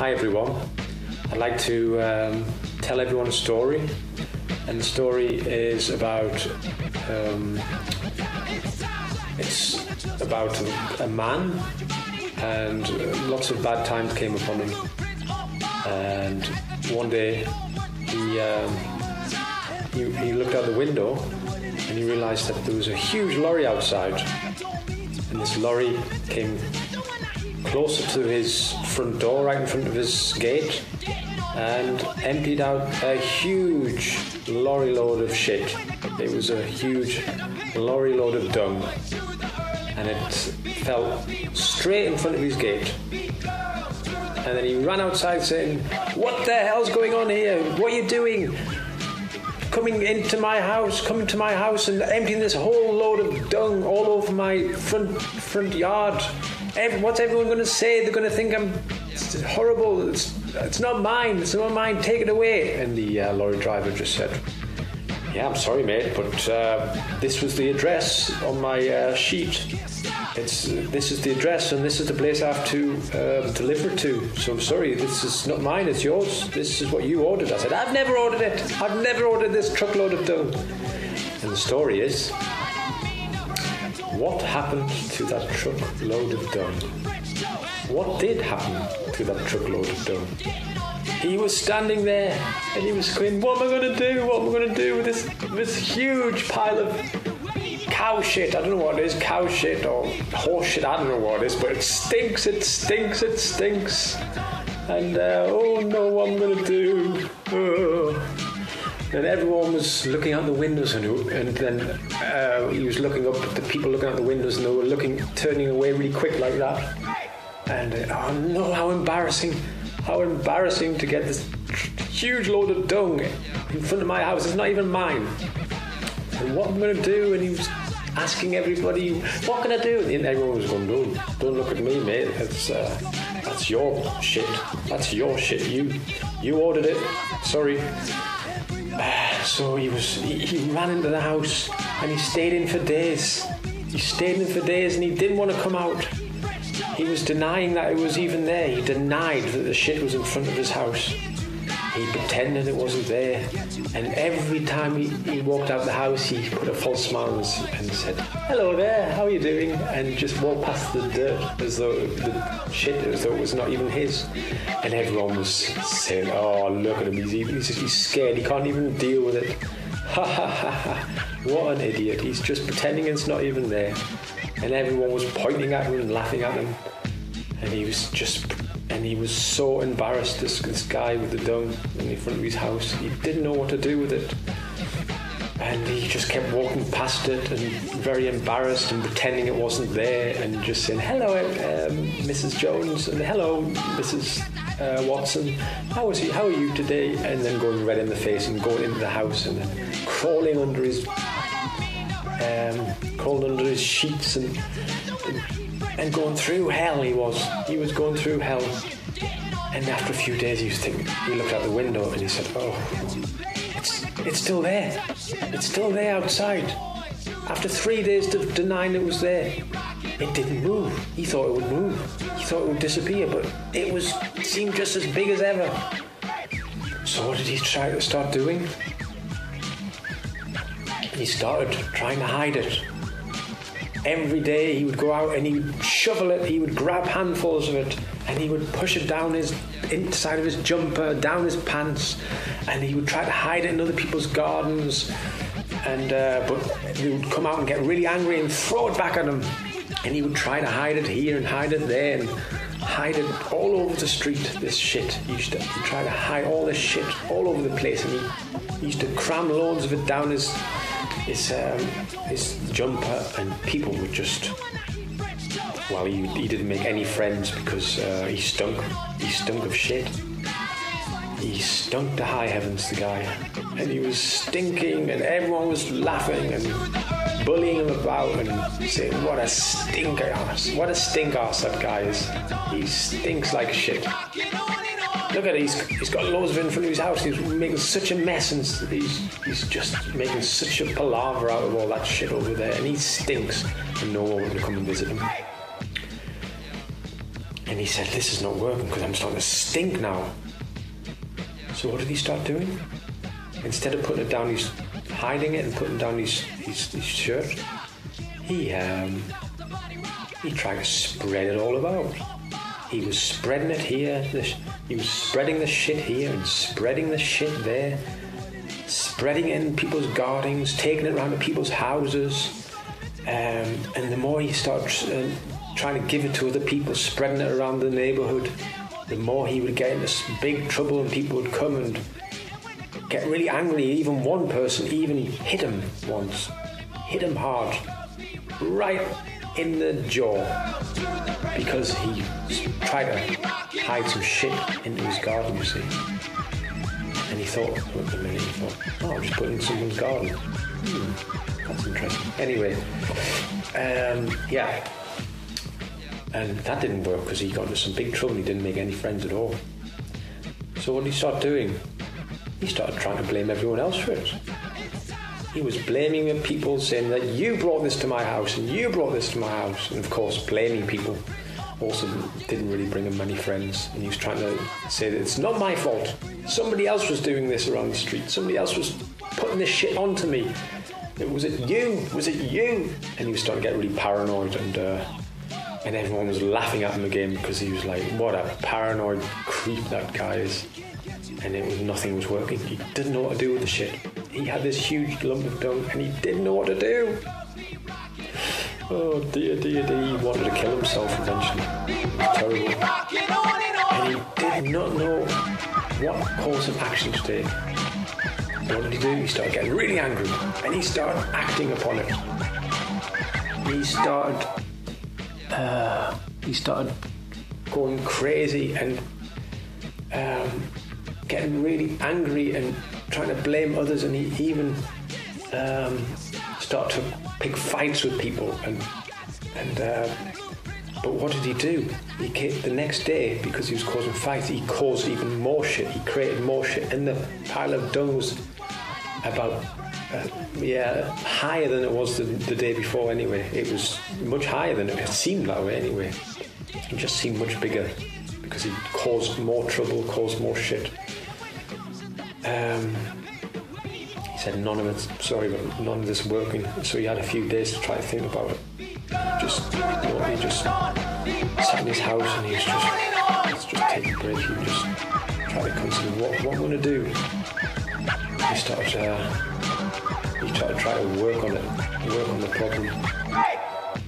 Hi everyone. I'd like to tell everyone a story, and the story is about it's about a man, and lots of bad times came upon him. And one day he looked out the window and he realised that there was a huge lorry outside, and this lorry came closer to his front door, right in front of his gate, and emptied out a huge lorry load of shit. It was a huge lorry load of dung, and it fell straight in front of his gate. And then he ran outside saying, "What the hell's going on here? What are you doing? Coming to my house and emptying this whole load of dung all over my front yard. What's everyone going to say? They're going to think I'm horrible. It's not mine. It's not mine. Take it away." And the lorry driver just said, "Yeah, I'm sorry, mate, but this was the address on my sheet. This is the address, and this is the place I have to deliver it to. So I'm sorry, this is not mine. It's yours. This is what you ordered." I said, "I've never ordered it. I've never ordered this truckload of dung." And the story is, what happened to that truckload of dung? What did happen to that truckload of dung? He was standing there and he was screaming, "What am I going to do? What am I going to do with this huge pile of cow shit?" I don't know what it is, cow shit or horse shit, I don't know what it is, but it stinks. And oh no, what am I going to do? Oh. And everyone was looking out the windows, and then he was looking up at the people looking out the windows, and they were turning away really quick like that. And oh no, how embarrassing to get this huge load of dung in front of my house. It's not even mine. And what am I going to do? And he was asking everybody, "What can I do?" And everyone was going, Don't look at me, mate. That's your shit. That's your shit. You ordered it. Sorry." So he ran into the house and he stayed in for days. And he didn't want to come out. He was denying that it was even there. He denied that the shit was in front of his house. He pretended it wasn't there. And every time he walked out the house, he put a false smile and said, "Hello there, how are you doing?" And just walked past the dirt as though it was not even his. And everyone was saying, "Oh, look at him, he's scared, he can't even deal with it. Ha ha ha ha, what an idiot, he's just pretending it's not even there." And everyone was pointing at him and laughing at him. And he was so embarrassed, this guy with the dung in front of his house. He didn't know what to do with it. And he just kept walking past it and very embarrassed and pretending it wasn't there and just saying, "Hello, Mrs. Jones," and "Hello, Mrs. Watson. How are you today?" And then going red in the face and going into the house and then crawling under his sheets and going through hell. He was going through hell. And after a few days, he looked out the window and he said, "Oh, it's still there. It's still there outside." After 3 days of denying it was there, it didn't move. He thought it would move. He thought it would disappear, but it seemed just as big as ever. So what did he try to start doing? He started trying to hide it. Every day he would go out and he would shovel it, he would grab handfuls of it, and he would push it down his inside of his jumper, down his pants, and he would try to hide it in other people's gardens. And but he would come out and get really angry and throw it back at him. And he would try to hide it here and hide it there and hide it all over the street, this shit. He'd try to hide all this shit all over the place, and he used to cram loads of it down his jumper, and people would just, well, he didn't make any friends because he stunk of shit. He stunk to high heavens, the guy, and he was stinking, and everyone was laughing and bullying him about and saying, "What a stink ass that guy is. He stinks like shit. Look at it, he's got loads of it in front of his house. He's making such a mess, and he's just making such a palaver out of all that shit over there, and he stinks, and no one would come and visit him." And he said, this is not working because I'm starting to stink now. So what did he start doing? Instead of putting it down, he's hiding it and putting down his shirt. He tried to spread it all about. He was spreading it here. He was spreading the shit here and spreading the shit there. Spreading it in people's gardens, taking it around to people's houses. And the more he started trying to give it to other people, spreading it around the neighbourhood, the more he would get into big trouble, and people would come and get really angry. Even one person even hit him once. Hit him hard. Right in the jaw. Because he tried to hide some shit into his garden, you see. And he thought, wait a minute, oh, I'm just putting it in someone's garden. That's interesting. Anyway, yeah. And that didn't work because he got into some big trouble and he didn't make any friends at all. So what did he start doing? He started trying to blame everyone else for it. He was blaming the people, saying that you brought this to my house and you brought this to my house. And of course, blaming people also didn't really bring him many friends. And he was trying to say that it's not my fault. Somebody else was doing this around the street. Somebody else was putting this shit onto me. Was it you? Was it you? And he was starting to get really paranoid, and everyone was laughing at him again because he was like, what a paranoid creep that guy is. And nothing was working. He didn't know what to do with the shit. He had this huge lump of dung and he didn't know what to do. Oh dear, dear, dear. He wanted to kill himself eventually. It was terrible. And he did not know what course of action to take. So what did he do? He started getting really angry and he started acting upon it. He started going crazy and getting really angry and trying to blame others, and he even started to pick fights with people. But what did he do? The next day, because he was causing fights, he caused even more shit. He created more shit, and the pile of dung was about higher than it was the day before. Anyway, it was much higher than it seemed that way. Anyway, it just seemed much bigger because he caused more trouble, caused more shit. He said none of this working. So he had a few days to try to think about it. He just sat in his house and he was just, let's just take a break. He would just try to consider what I'm going to do. He started to try to work on the problem.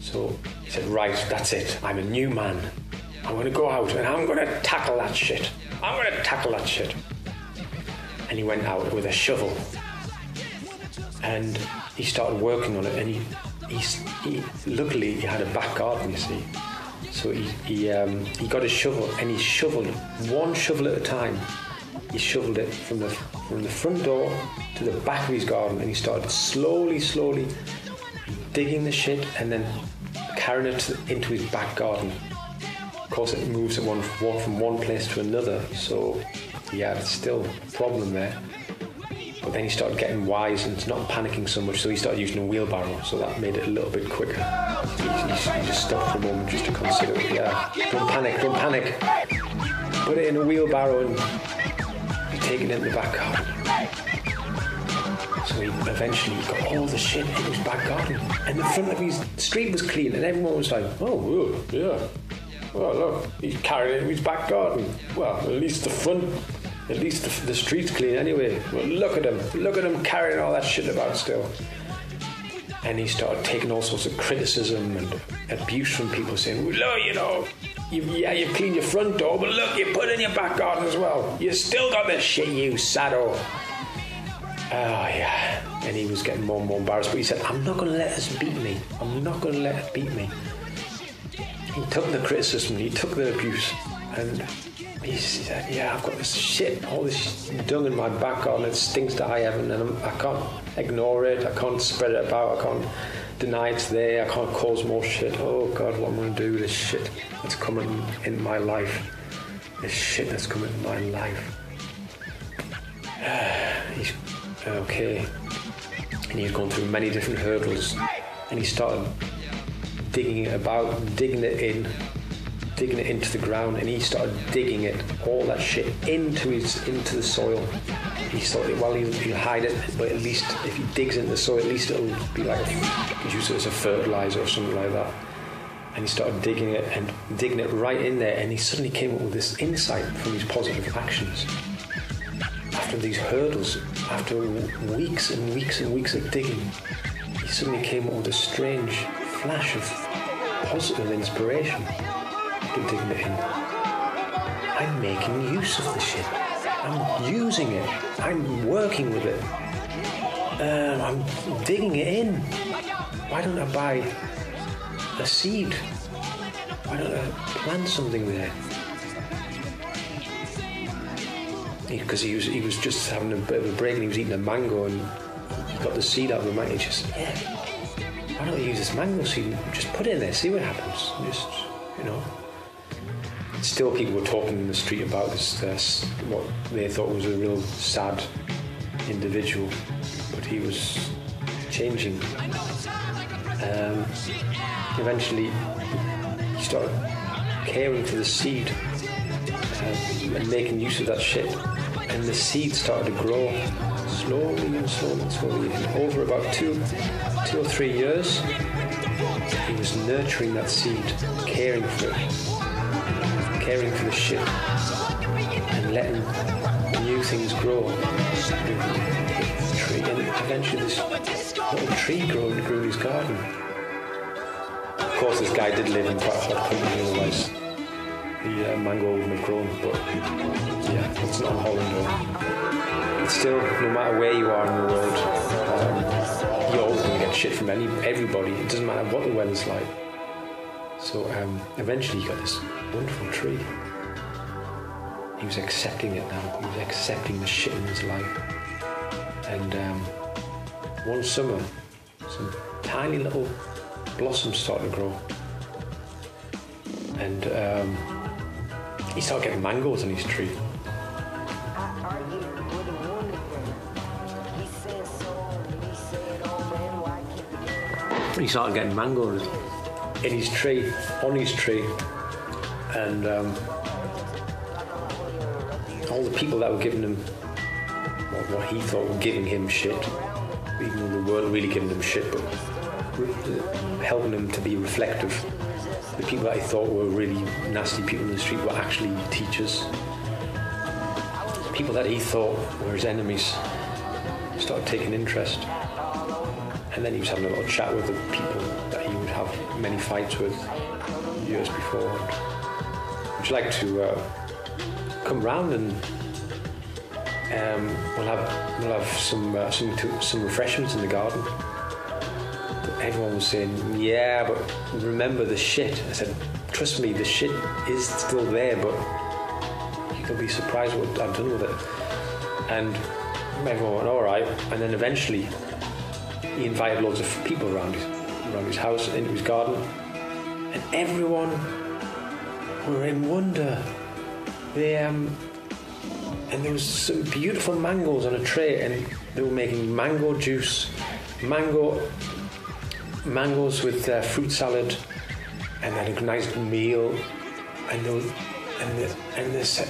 So he said, right, that's it. I'm a new man. I'm going to go out and I'm going to tackle that shit. And he went out with a shovel. And he started working on it. And he luckily he had a back garden, you see. So he got his shovel and he shoveled one shovel at a time. He shoveled it from the front door to the back of his garden, and he started slowly digging the shit and then carrying it into his back garden. Of course, it moves it from one place to another, so yeah, it's still a problem there. But then he started getting wise and not panicking so much, so he started using a wheelbarrow, so that made it a little bit quicker. He just stopped for a moment just to consider it. Yeah, don't panic. Put it in a wheelbarrow and take it in the back garden. So he eventually got all the shit in his back garden, and the front of his street was clean, and everyone was like, oh, well, yeah. Well, look, he's carrying it in his back garden. Well, at least the street's clean anyway. Well, look at him carrying all that shit about still. And he started taking all sorts of criticism and abuse from people, saying, well, look, you've cleaned your front door, but look, you put it in your back garden as well. You still got this shit, you sado. Oh, yeah. And he was getting more and more embarrassed, but he said, I'm not going to let this beat me. He took the criticism, he took the abuse, and he said, yeah, I've got this shit, all this dung in my back garden, it stinks to high heaven, and I can't ignore it, I can't spread it about, I can't deny it's there, I can't cause more shit. Oh God, what am I going to do with this shit that's coming in my life? This shit that's coming in my life. He's okay. And he's gone through many different hurdles, and he started digging it in digging it into the ground, and he started digging it, all that shit, into the soil. He thought, well, he'll hide it, but at least if he digs into the soil, at least it'll be like use it as a fertilizer or something like that. And he started digging it right in there, and he suddenly came up with this insight from his positive actions. After these hurdles, after weeks and weeks and weeks of digging, he suddenly came up with a strange flash of positive inspiration after digging it in. I'm making use of the shit. I'm using it. I'm working with it. I'm digging it in. Why don't I buy a seed? Why don't I plant something there? Because he was just having a bit of a break, and he was eating a mango, and he got the seed out of the mango. He just, why don't I use this mango seed and just put it in there, see what happens? Just, Still, people were talking in the street about this what they thought was a real sad individual, but he was changing. Eventually, he started caring for the seed and making use of that shit, and the seed started to grow slowly and slowly and slowly. And over about two or 3 years, he was nurturing that seed, caring for it, caring for the shit, and letting new things grow. And eventually this little tree grew in his garden. Of course, this guy did live in quite a hot country, otherwise the mango wouldn't have grown, but yeah, it's not in Holland though. But still, no matter where you are in the world, you're always going to get shit from everybody. It doesn't matter what the weather's like. So eventually he got this wonderful tree. He was accepting it now. He was accepting the shit in his life. And one summer, some tiny little blossoms started to grow. And he started getting mangoes on his tree. He started getting mangoes in his tree, on his tree, and all the people that were giving him what he thought were giving him shit, even though they weren't really giving him shit, but helping him to be reflective. The people that he thought were really nasty people in the street were actually teachers. People that he thought were his enemies started taking interest. And then he was having a little chat with the people that he would have many fights with years before. Would you like to come round and we'll have some refreshments in the garden? But everyone was saying, yeah, but remember the shit. I said, trust me, the shit is still there, but you'll be surprised what I've done with it. And everyone went, all right. And then eventually he invited loads of people around his house, into his garden, and everyone were in wonder. And there was some beautiful mangoes on a tray, and they were making mango juice, mangoes with fruit salad, and they had a nice meal. And they said,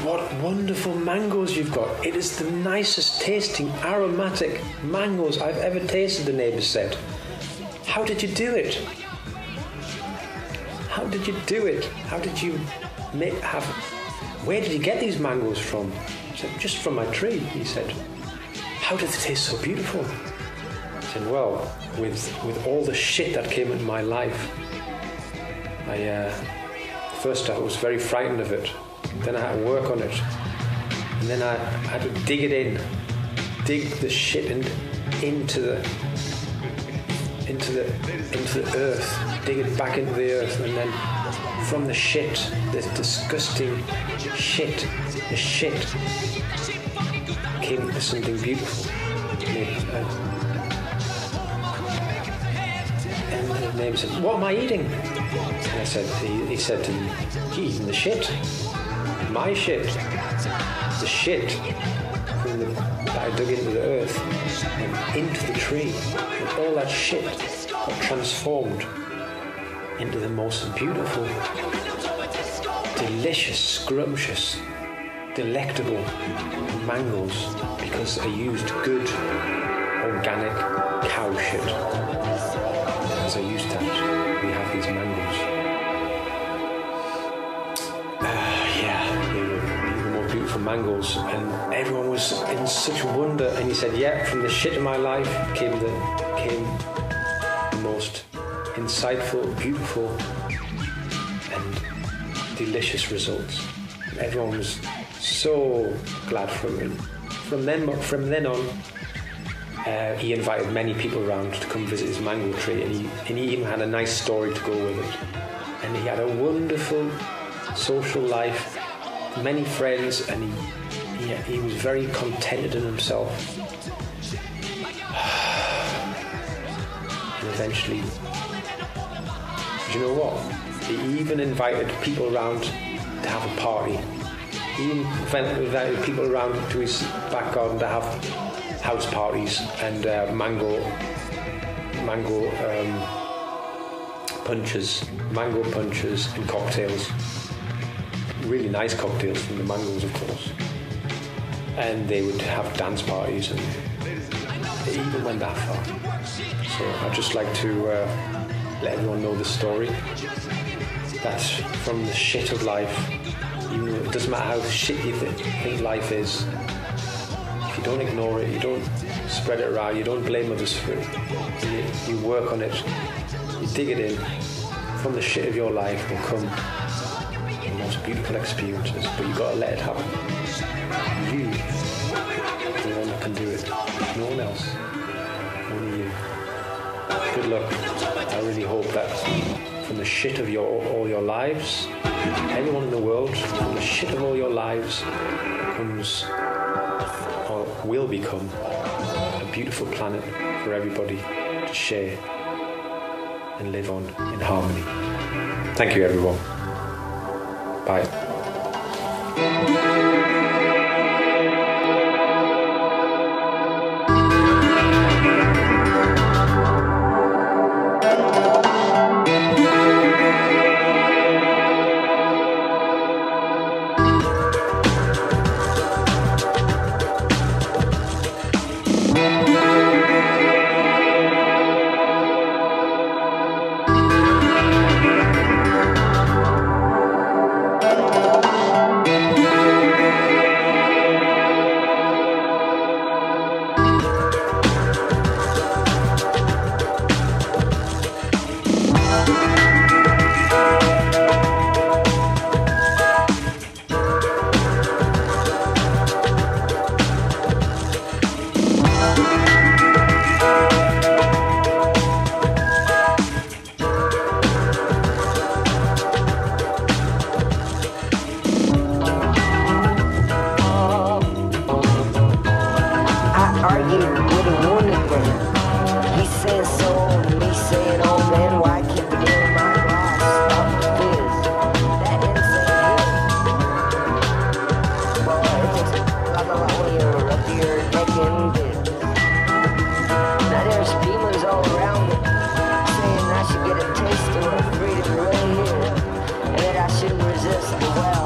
what wonderful mangoes you've got. It is the nicest tasting aromatic mangoes I've ever tasted, the neighbours said. How did you do it? How did you do it? How did you where did you get these mangoes from? I said, just from my tree, he said. How did they taste so beautiful? I said, well, with all the shit that came into my life, first I was very frightened of it. Then I had to work on it, and then I had to dig the shit into the earth, dig it back into the earth, and then from the shit, this disgusting shit, the shit came to something beautiful. And the neighbour said, "What am I eating?" And I said, he said to me, "You're eating the shit." My shit, the shit that I dug into the earth and into the tree, and all that shit got transformed into the most beautiful, delicious, scrumptious, delectable mangles because I used good, organic cow shit. As I used that, we have these mangles. They were the most beautiful mangles, and everyone was in such wonder. And he said, "Yeah, from the shit of my life came the most insightful, beautiful, and delicious results." And everyone was so glad for him. From then on, he invited many people around to come visit his mango tree, and he even had a nice story to go with it. And he had a wonderful social life, many friends, and he was very contented in himself. And eventually, do you know what? He even invited people around to have a party. He invited people around to his back garden to have house parties and mango punches and cocktails. Really nice cocktails from the mangoes, of course. And they would have dance parties, and it even went that far. So I'd just like to let everyone know the story. That's from the shit of life. It doesn't matter how shit you think life is. If you don't ignore it, you don't spread it around, you don't blame others for it. You work on it, you dig it in. From the shit of your life will come the most beautiful experiences, but you gotta let it happen. You are the one that can do it. No one else. Only you. Good luck. I really hope that from the shit of all your lives, everyone in the world, from the shit of all your lives comes, or will become, a beautiful planet for everybody to share and live on in harmony. Thank you, everyone. Bye. Get a taste of freedom right here, and that I shouldn't resist the well.